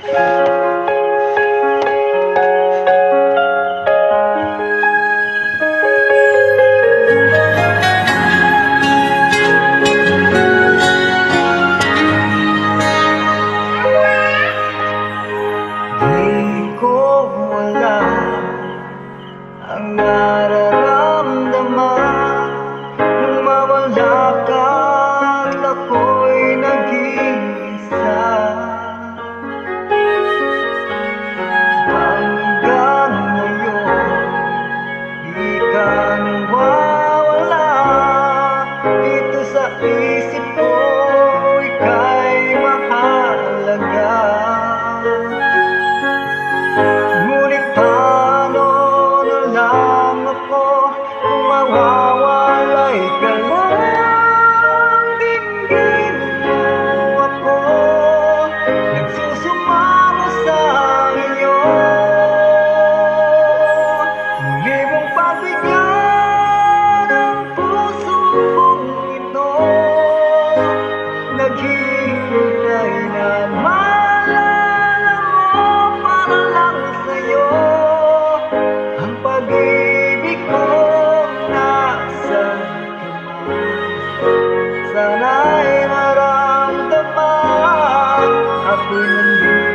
Ang nararamdaman nung mawala ka at ako'y nag-iisa. Hanggang ngayon, di ka nawawala. Dito sa isip ko, ika'y mahalaga. Ngunit paano na lang ako kung mawawalay ka lang? Dinggin mo ako, nagsusumamo sa iyo. Muli mong pagbigyan ang puso kong ito, naghihintay na maalala mo para lang sa'yo. Ang pag-ibig ko nasan ka man, sana'y maramdaman ako'y nandito.